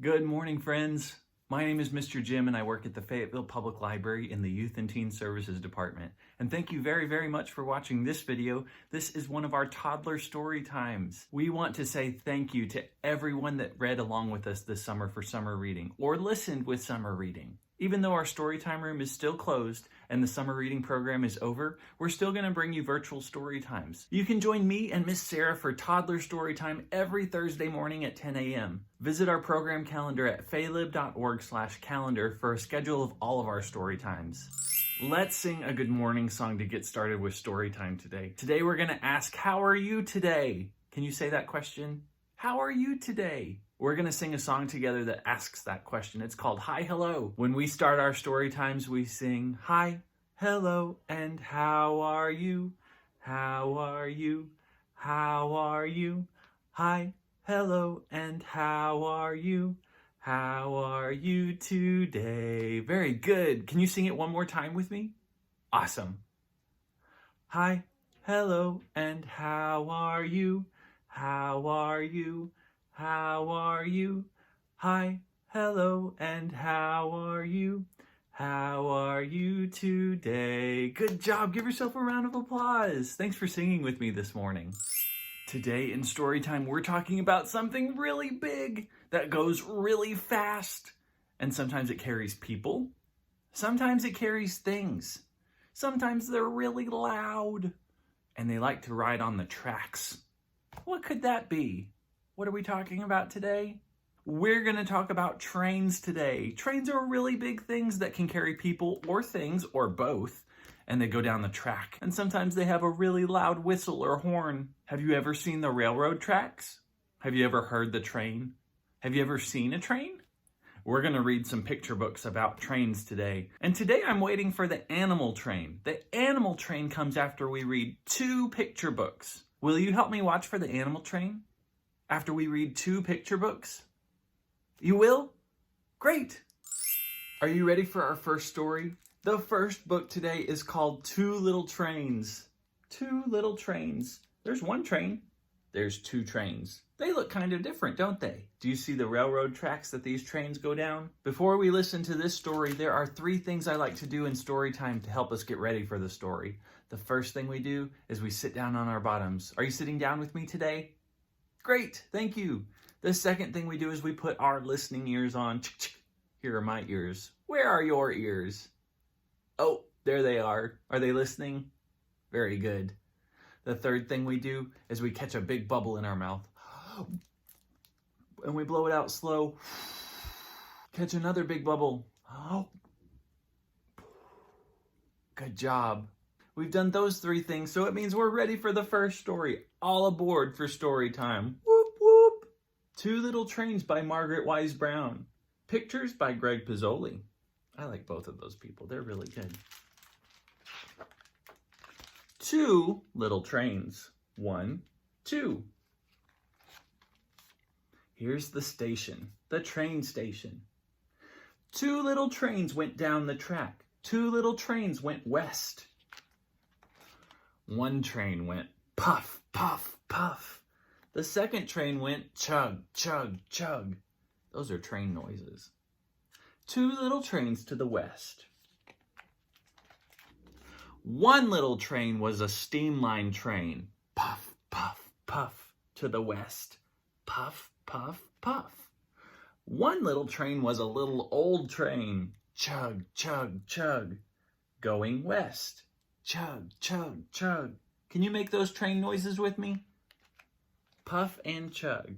Good morning, friends. My name is Mr. Jim and I work at the Fayetteville Public Library in the Youth and Teen Services Department. And thank you very, very much for watching this video. This is one of our toddler story times. We want to say thank you to everyone that read along with us this summer for summer reading or listened with summer reading. Even though our story time room is still closed and the summer reading program is over, we're still going to bring you virtual story times. You can join me and Miss Sarah for toddler story time every Thursday morning at 10 a.m. Visit our program calendar at faylib.org/calendar for a schedule of all of our story times. Let's sing a good morning song to get started with story time today. Today we're going to ask, how are you today? Can you say that question? How are you today? We're going to sing a song together that asks that question. It's called Hi, Hello. When we start our story times, we sing hi, hello, and how are you? How are you? How are you? Hi, hello, and how are you? How are you today? Very good. Can you sing it one more time with me? Awesome. Hi, hello, and how are you? How are you? How are you? Hi, hello, and how are you? How are you today? Good job. Give yourself a round of applause. Thanks for singing with me this morning. Today in Storytime, we're talking about something really big that goes really fast. And sometimes it carries people. Sometimes it carries things. Sometimes they're really loud. And they like to ride on the tracks. What could that be? What are we talking about today? We're going to talk about trains today. Trains are really big things that can carry people or things or both, and they go down the track. And sometimes they have a really loud whistle or horn. Have you ever seen the railroad tracks? Have you ever heard the train? Have you ever seen a train? We're going to read some picture books about trains today. And today I'm waiting for the animal train. The animal train comes after we read 2 picture books. Will you help me watch for the animal train after we read 2 picture books? You will? Great! Are you ready for our first story? The first book today is called 2 Little Trains. 2 little trains. There's 1 train. There's 2 trains. They look kind of different, don't they? Do you see the railroad tracks that these trains go down? Before we listen to this story, there are 3 things I like to do in story time to help us get ready for the story. The first thing we do is we sit down on our bottoms. Are you sitting down with me today? Great, thank you. The second thing we do is we put our listening ears on. Here are my ears. Where are your ears? Oh, there they are. Are they listening? Very good. The third thing we do is we catch a big bubble in our mouth. And we blow it out slow. Catch another big bubble. Good job. We've done those 3 things, so it means we're ready for the first story. All aboard for story time. Whoop, whoop. 2 Little Trains by Margaret Wise Brown. Pictures by Greg Pizzoli. I like both of those people. They're really good. 2 little trains. 1, 2. Here's the station, the train station. 2 little trains went down the track. 2 little trains went west. 1 train went puff, puff, puff. The second train went chug, chug, chug. Those are train noises. 2 little trains to the west. 1 little train was a steamline train. Puff, puff, puff to the west. Puff, puff, puff. 1 little train was a little old train. Chug, chug, chug. Going west. Chug, chug, chug. Can you make those train noises with me? Puff and chug.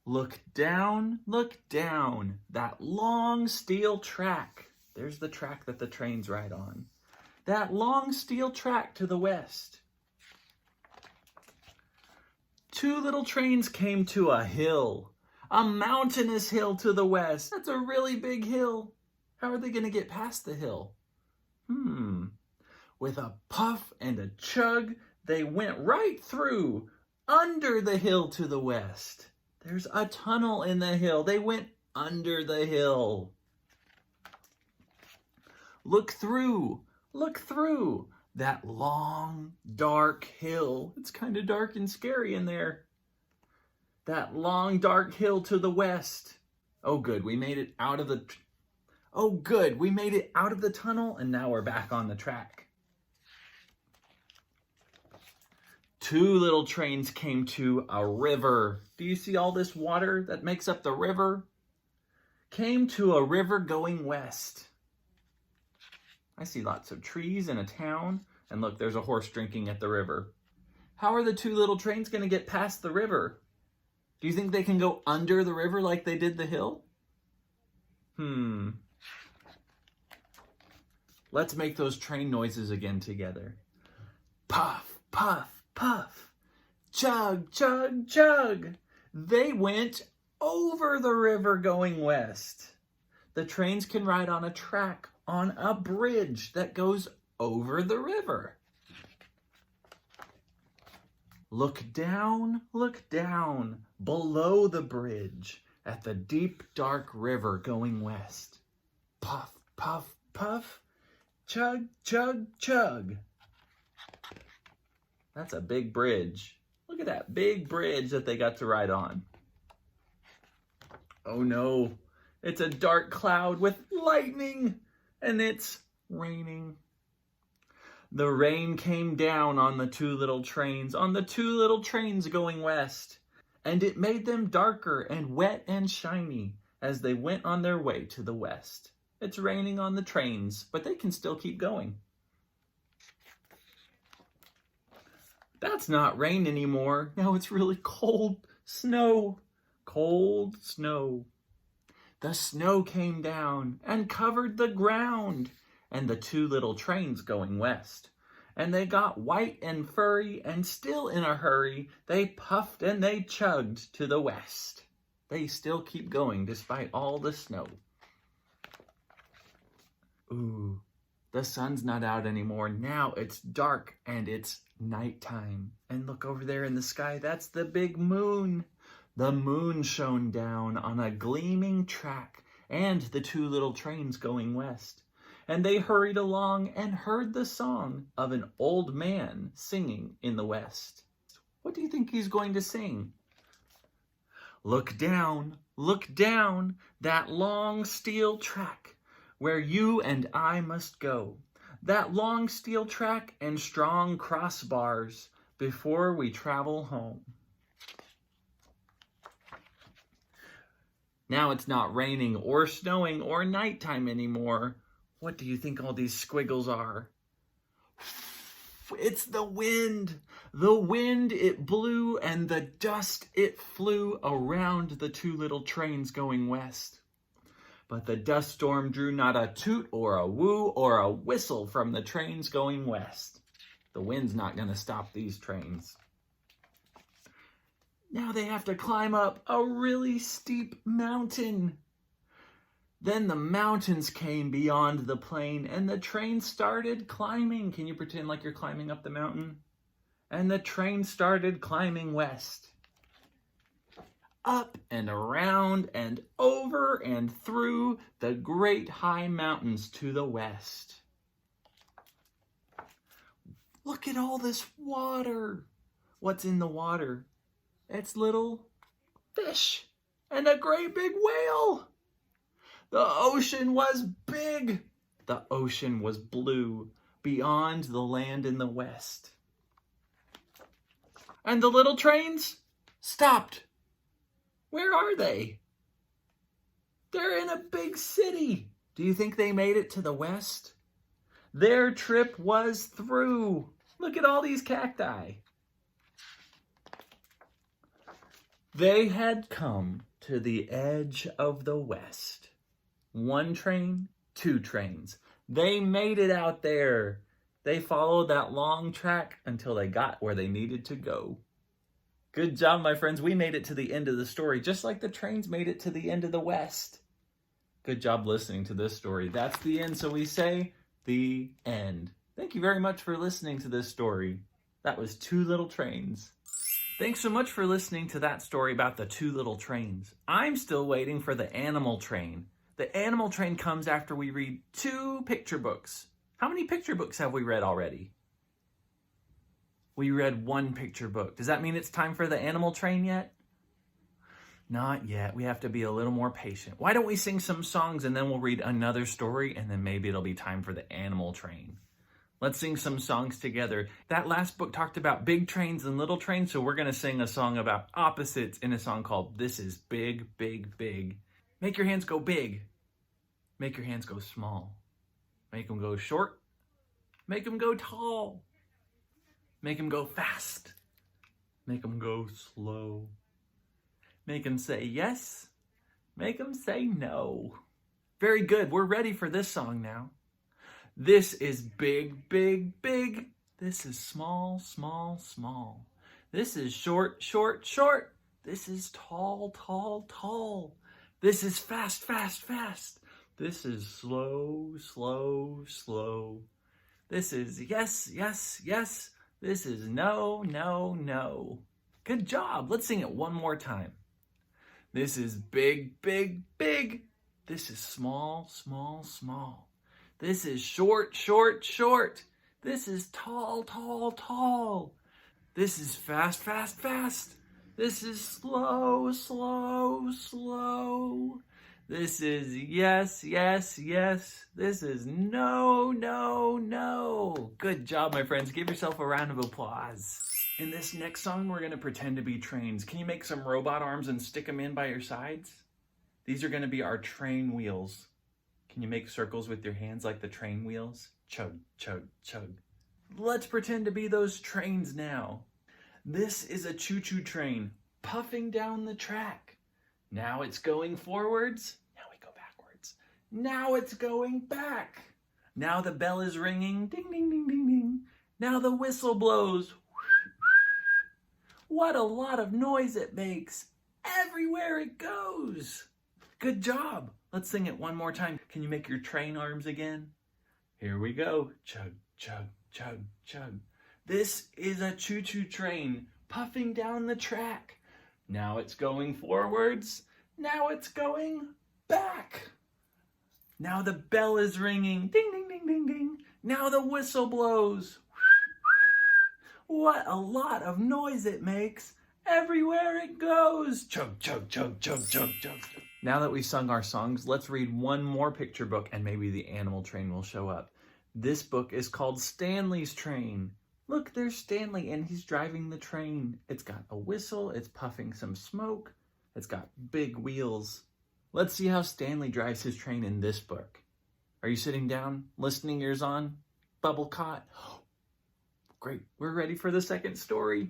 Look down, that long steel track. There's the track that the trains ride on. That long steel track to the west. 2 little trains came to a hill. A mountainous hill to the west. That's a really big hill. How are they going to get past the hill? With a puff and a chug, they went right through, under the hill to the west. There's a tunnel in the hill. They went under the hill. Look through that long, dark hill. It's kind of dark and scary in there. That long, dark hill to the west. Oh, good. We made it out of the... Oh, good. We made it out of the tunnel, and now we're back on the track. Two little trains came to a river. Do you see all this water that makes up the river? Came to a river going west. I see lots of trees and a town. And look, there's a horse drinking at the river. How are the two little trains going to get past the river? Do you think they can go under the river like they did the hill? Let's make those train noises again together. Puff, puff, puff. Chug, chug, chug. They went over the river going west. The trains can ride on a track, on a bridge that goes over the river. Look down, below the bridge at the deep, dark river going west. Puff, puff, puff. Chug, chug, chug. That's a big bridge. Look at that big bridge that they got to ride on. Oh no, it's a dark cloud with lightning, and it's raining. The rain came down on the two little trains going west, and it made them darker and wet and shiny as they went on their way to the west. It's raining on the trains, but they can still keep going. That's not rain anymore. Now it's really cold snow. Cold snow. The snow came down and covered the ground, and the two little trains going west. And they got white and furry, and still in a hurry, they puffed and they chugged to the west. They still keep going despite all the snow. Ooh, the sun's not out anymore. Now it's dark and it's nighttime. And look over there in the sky, that's the big moon. The moon shone down on a gleaming track and the two little trains going west. And they hurried along and heard the song of an old man singing in the west. What do you think he's going to sing? Look down, that long steel track where you and I must go. That long steel track and strong crossbars before we travel home. Now it's not raining or snowing or nighttime anymore. What do you think all these squiggles are? It's the wind. The wind, it blew, and the dust, it flew around the two little trains going west. But the dust storm drew not a toot or a woo or a whistle from the trains going west. The wind's not going to stop these trains. Now they have to climb up a really steep mountain. Then the mountains came beyond the plain, and the train started climbing. Can you pretend like you're climbing up the mountain? And the train started climbing west. Up and around and over and through the great high mountains to the west. Look at all this water. What's in the water? It's little fish and a great big whale. The ocean was big. The ocean was blue beyond the land in the west. And the little trains stopped. Where are they? They're in a big city. Do you think they made it to the west? Their trip was through. Look at all these cacti. They had come to the edge of the west. One train, two trains. They made it out there. They followed that long track until they got where they needed to go. Good job, my friends. We made it to the end of the story, just like the trains made it to the end of the west. Good job listening to this story. That's the end, so we say the end. Thank you very much for listening to this story. That was Two Little Trains. Thanks so much for listening to that story about the two little trains. I'm still waiting for the animal train. The animal train comes after we read 2 picture books. How many picture books have we read already? We read 1 picture book. Does that mean it's time for the animal train yet? Not yet. We have to be a little more patient. Why don't we sing some songs and then we'll read another story and then maybe it'll be time for the animal train. Let's sing some songs together. That last book talked about big trains and little trains, so we're going to sing a song about opposites in a song called This is Big, Big, Big. Make your hands go big. Make your hands go small. Make them go short. Make them go tall. Make them go fast. Make them go slow. Make them say yes. Make them say no. Very good. We're ready for this song now. This is big, big, big. This is small, small, small. This is short, short, short. This is tall, tall, tall. This is fast, fast, fast. This is slow, slow, slow. This is yes, yes, yes. This is no, no, no. Good job. Let's sing it one more time. This is big, big, big. This is small, small, small. This is short, short, short. This is tall, tall, tall. This is fast, fast, fast. This is slow, slow, slow. This is yes, yes, yes. This is no, no, no. Good job, my friends. Give yourself a round of applause. In this next song, we're going to pretend to be trains. Can you make some robot arms and stick them in by your sides? These are going to be our train wheels. Can you make circles with your hands like the train wheels? Chug, chug, chug. Let's pretend to be those trains now. This is a choo-choo train puffing down the track. Now it's going forwards. Now we go backwards. Now it's going back. Now the bell is ringing. Ding, ding, ding, ding, ding. Now the whistle blows. What a lot of noise it makes. Everywhere it goes. Good job. Let's sing it one more time. Can you make your train arms again? Here we go. Chug, chug, chug, chug. This is a choo-choo train puffing down the track. Now it's going forwards. Now it's going back. Now the bell is ringing. Ding, ding, ding, ding, ding. Now the whistle blows. What a lot of noise it makes. Everywhere it goes. Chug, chug, chug, chug, chug, chug. Now that we've sung our songs, let's read one more picture book and maybe the animal train will show up. This book is called Stanley's Train. Look, there's Stanley and he's driving the train. It's got a whistle, it's puffing some smoke, it's got big wheels. Let's see how Stanley drives his train in this book. Are you sitting down, listening ears on, bubble caught? Great, we're ready for the second story.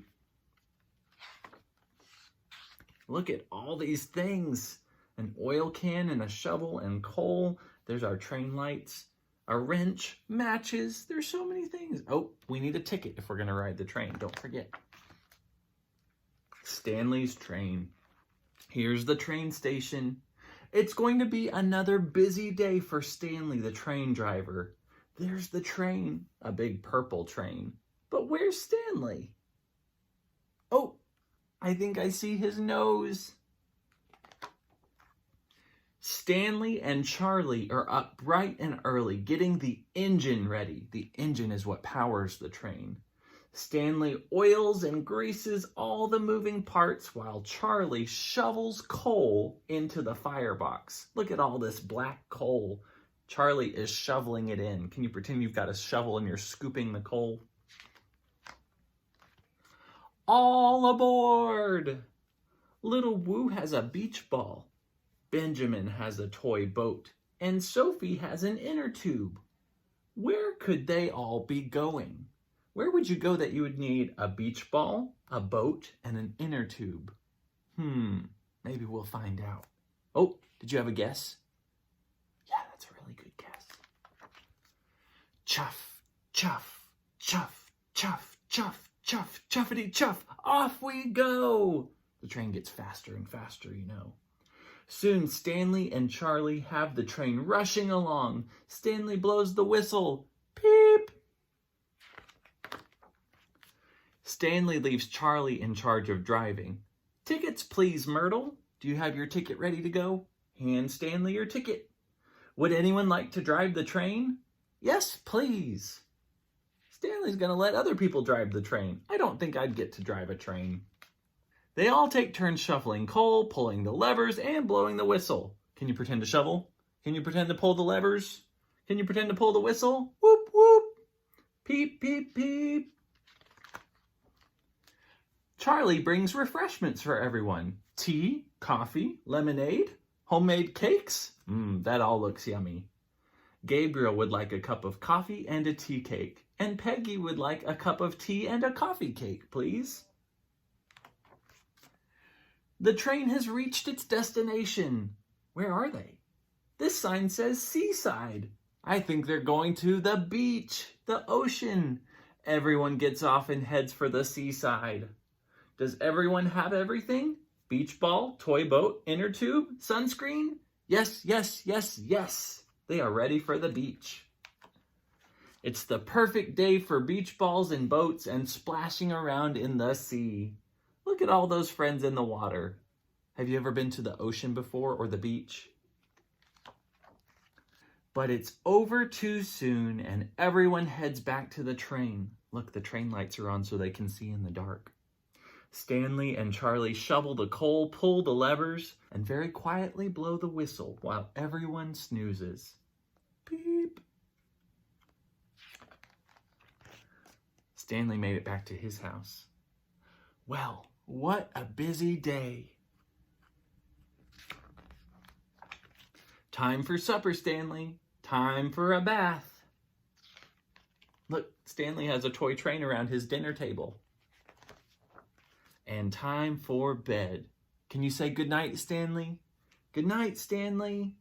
Look at all these things. An oil can and a shovel and coal. There's our train lights. A wrench, matches, there's so many things. Oh, we need a ticket if we're gonna ride the train, don't forget. Stanley's train. Here's the train station. It's going to be another busy day for Stanley, the train driver. There's the train, a big purple train. But where's Stanley? Oh, I think I see his nose. Stanley and Charlie are up bright and early getting the engine ready. The engine is what powers the train. Stanley oils and greases all the moving parts while Charlie shovels coal into the firebox. Look at all this black coal. Charlie is shoveling it in. Can you pretend you've got a shovel and you're scooping the coal? All aboard! Little Woo has a beach ball. Benjamin has a toy boat, and Sophie has an inner tube. Where could they all be going? Where would you go that you would need a beach ball, a boat, and an inner tube? Maybe we'll find out. Oh, did you have a guess? Yeah, that's a really good guess. Chuff, chuff, chuff, chuff, chuff, chuff, chuffity chuff. Off we go. The train gets faster and faster, you know. Soon Stanley and Charlie have the train rushing along. Stanley blows the whistle. Peep! Stanley leaves Charlie in charge of driving. Tickets, please, Myrtle. Do you have your ticket ready to go? Hand Stanley your ticket. Would anyone like to drive the train? Yes, please. Stanley's going to let other people drive the train. I don't think I'd get to drive a train. They all take turns shuffling coal, pulling the levers, and blowing the whistle. Can you pretend to shovel? Can you pretend to pull the levers? Can you pretend to pull the whistle? Whoop, whoop. Peep, peep, peep. Charlie brings refreshments for everyone. Tea, coffee, lemonade, homemade cakes. That all looks yummy. Gabriel would like a cup of coffee and a tea cake. And Peggy would like a cup of tea and a coffee cake, please. The train has reached its destination. Where are they? This sign says seaside. I think they're going to the beach, the ocean. Everyone gets off and heads for the seaside. Does everyone have everything? Beach ball, toy boat, inner tube, sunscreen? Yes, yes, yes, yes. They are ready for the beach. It's the perfect day for beach balls and boats and splashing around in the sea. Look at all those friends in the water. Have you ever been to the ocean before or the beach? But it's over too soon and everyone heads back to the train. Look, the train lights are on so they can see in the dark. Stanley and Charlie shovel the coal, pull the levers, and very quietly blow the whistle while everyone snoozes. Beep. Stanley made it back to his house. Well, what a busy day. Time for supper, Stanley. Time for a bath. Look, Stanley has a toy train around his dinner table. And time for bed. Can you say goodnight, Stanley? Good night, Stanley.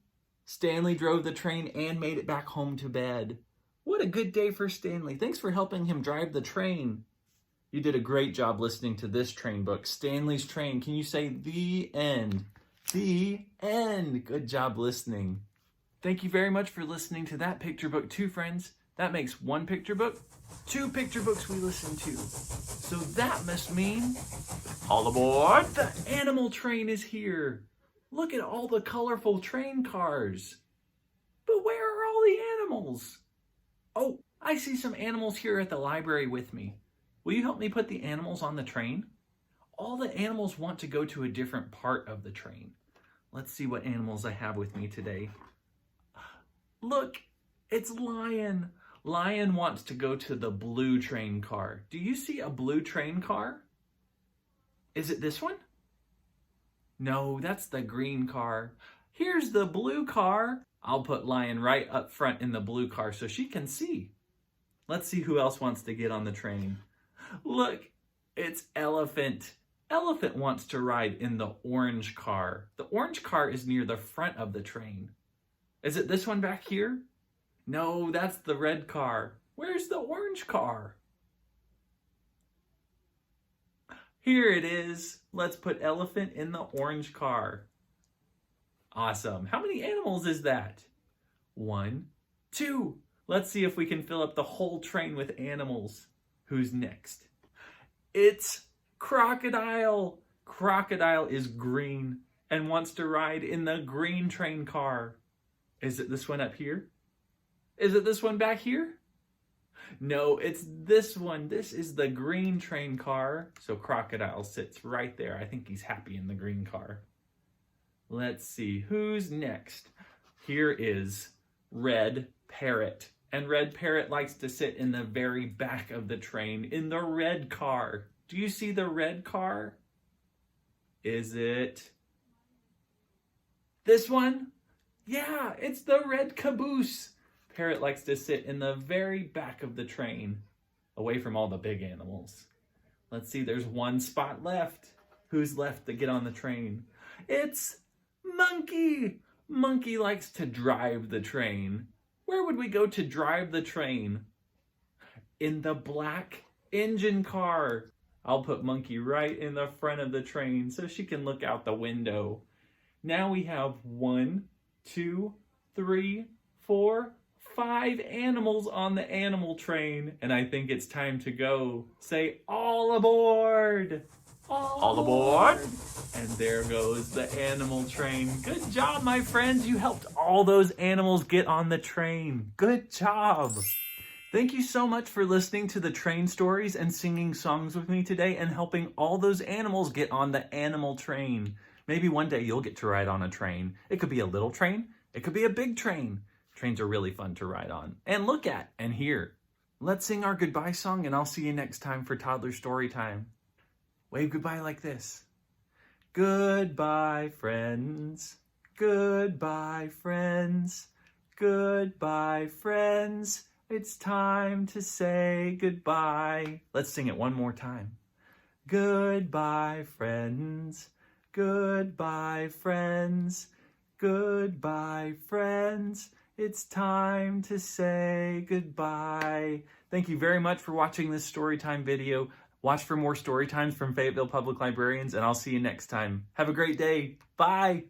Stanley drove the train and made it back home to bed. What a good day for Stanley. Thanks for helping him drive the train. You did a great job listening to this train book, Stanley's Train. Can you say the end? The end. Good job listening. Thank you very much for listening to that picture book too, friends. That makes one picture book, 2 picture books we listen to. So that must mean, all aboard, the animal train is here. Look at all the colorful train cars. But where are all the animals? Oh, I see some animals here at the library with me. Will you help me put the animals on the train? All the animals want to go to a different part of the train. Let's see what animals I have with me today. Look, it's Lion. Lion wants to go to the blue train car. Do you see a blue train car? Is it this one? No, that's the green car. Here's the blue car. I'll put Lion right up front in the blue car so she can see. Let's see who else wants to get on the train. Look, it's Elephant. Elephant wants to ride in the orange car. The orange car is near the front of the train. Is it this one back here? No, that's the red car. Where's the orange car? Here it is. Let's put Elephant in the orange car. Awesome. How many animals is that? 1, 2. Let's see if we can fill up the whole train with animals. Who's next? It's Crocodile. Crocodile is green and wants to ride in the green train car. Is it this one up here? Is it this one back here? No, it's this one. This is the green train car. So Crocodile sits right there. I think he's happy in the green car. Let's see, who's next? Here is Red Parrot. And Red Parrot likes to sit in the very back of the train in the red car. Do you see the red car? Is it this one? Yeah, it's the red caboose. Parrot likes to sit in the very back of the train, away from all the big animals. Let's see, there's one spot left. Who's left to get on the train? It's Monkey. Monkey likes to drive the train. Where would we go to drive the train? In the black engine car. I'll put Monkey right in the front of the train so she can look out the window. Now we have 1, 2, 3, 4, 5 animals on the animal train, and I think it's time to go. Say, all aboard! All aboard! And there goes the animal train. Good job, my friends. You helped all those animals get on the train. Good job. Thank you so much for listening to the train stories and singing songs with me today and helping all those animals get on the animal train. Maybe one day you'll get to ride on a train. It could be a little train. It could be a big train. Trains are really fun to ride on and look at and hear. Let's sing our goodbye song and I'll see you next time for Toddler Story Time. Wave goodbye like this. Goodbye, friends. Goodbye, friends. Goodbye, friends. It's time to say goodbye. Let's sing it one more time. Goodbye, friends. Goodbye, friends. Goodbye, friends. It's time to say goodbye. Thank you very much for watching this Storytime video. Watch for more story times from Fayetteville Public Librarians, and I'll see you next time. Have a great day. Bye.